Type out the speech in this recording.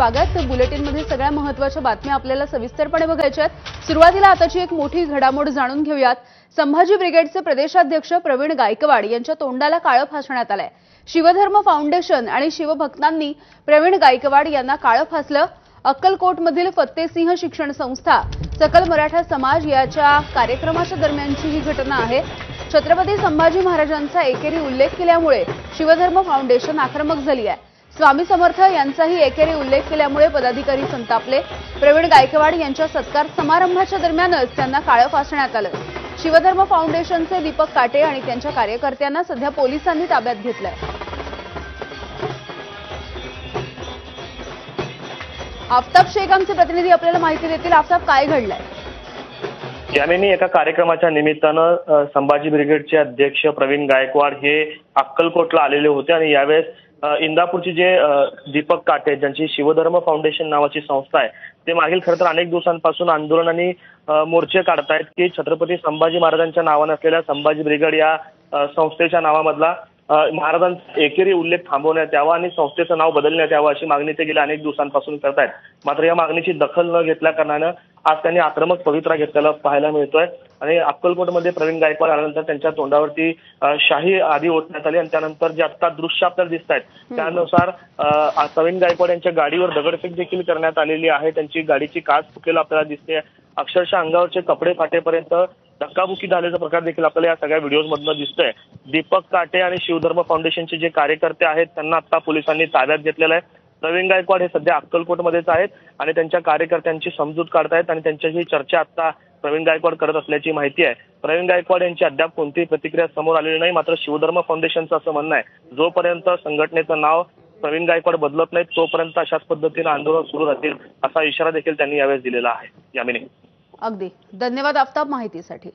स्वागत। बुलेटिनमध्ये सगळ्या महत्त्वाच्या बातम्या आपल्याला सविस्तरपणे बघायच्या आहेत। सुरुवातीला आताची एक मोठी घडामोड जाणून घेऊयात। संभाजी ब्रिगेडचे प्रदेशाध्यक्ष प्रवीण गायकवाड यांच्या तोंडाला काळं फासण्यात आलंय। शिवधर्म फाउंडेशन आणि शिवभक्तांनी प्रवीण गायकवाड यांना काळं फासलं। अक्कलकोटमधील फत्तेसिंह शिक्षण संस्था, सकल मराठा समाज याच्या कार्यक्रमाच्या दरम्यानची ही घटना आहे। छत्रपती संभाजी महाराजांचा एकेरी उल्लेख केल्यामुळे शिवधर्म फाउंडेशन आक्रमक झाली आहे। स्वामी समर्थ यांचाही एकेरी उल्लेख केल्यामुळे पदाधिकारी संतापले। प्रवीण गायकवाड यांच्या सत्कार समारंभाच्या दरम्यानच त्यांना काळं फासण्यात आलं। शिवधर्म फाउंडेशनचे दीपक काटे आणि त्यांच्या कार्यकर्त्यांना सध्या पोलिसांनी ताब्यात घेतलंय। आफताब शेख आमचे प्रतिनिधी आपल्याला माहिती देतील। आफताब, काय घडलंय? यामिनी, एका कार्यक्रमाच्या निमित्तानं संभाजी ब्रिगेडचे अध्यक्ष प्रवीण गायकवाड हे अक्कलकोटला आलेले होते आणि यावेळेस इंदापूरचे जे दीपक काटे, ज्यांची शिवधर्म फाउंडेशन नावाची संस्था आहे, ते मागील खरं तर अनेक दिवसांपासून आंदोलन आणि मोर्चे काढतायत की छत्रपती संभाजी महाराजांच्या नावाने असलेल्या संभाजी ब्रिगेड या संस्थेच्या नावामधला महाराजांचा एकेरी उल्लेख थांबवण्यात यावा आणि संस्थेचं नाव बदलण्यात यावं अशी मागणी ते गेल्या अनेक दिवसांपासून करतायत। मात्र या मागणीची दखल न घेतल्या कारणानं आज त्यांनी आक्रमक पवित्रा घेतलेला पाहायला मिळतोय आणि अक्कलकोटमध्ये प्रवीण गायकवाड आल्यानंतर त्यांच्या तोंडावरती शाही आधी ओतण्यात आली आणि त्यानंतर जे आता दृश्य आपल्याला दिसत आहेत त्यानुसार प्रवीण गायकवाड यांच्या गाडीवर दगडफेक देखील करण्यात आलेली आहे। त्यांची गाडीची काच फुटलेली आपल्याला दिसते। अक्षरशः अंगावरचे कपडे फाटेपर्यंत धक्काबुक्की झाल्याचा प्रकार देखील आपल्याला या सगळ्या व्हिडिओमधनं दिसतोय। दीपक काटे आणि शिवधर्म फाउंडेशनचे जे कार्यकर्ते आहेत त्यांना आता पोलिसांनी ताब्यात घेतलेलं आहे। प्रवीण गायकवाड हे सध्या अक्कलकोटमध्येच आहेत आणि त्यांच्या कार्यकर्त्यांची समजूत काढतायत आणि त्यांच्याशी चर्चा आता प्रवीण गायकवाड करत असल्याची माहिती आहे। प्रवीण गायकवाड यांची अद्याप कोणतीही प्रतिक्रिया समोर आलेली नाही। मात्र शिवधर्म फाउंडेशनचं असं म्हणणं आहे, जोपर्यंत संघटनेचं नाव प्रवीण गायकवाड बदलत नाही तोपर्यंत अशाच पद्धतीनं आंदोलन सुरू राहतील असा इशारा देखील त्यांनी यावेळेस दिलेला आहे। यामिनी, अगदी धन्यवाद आफताब माहितीसाठी।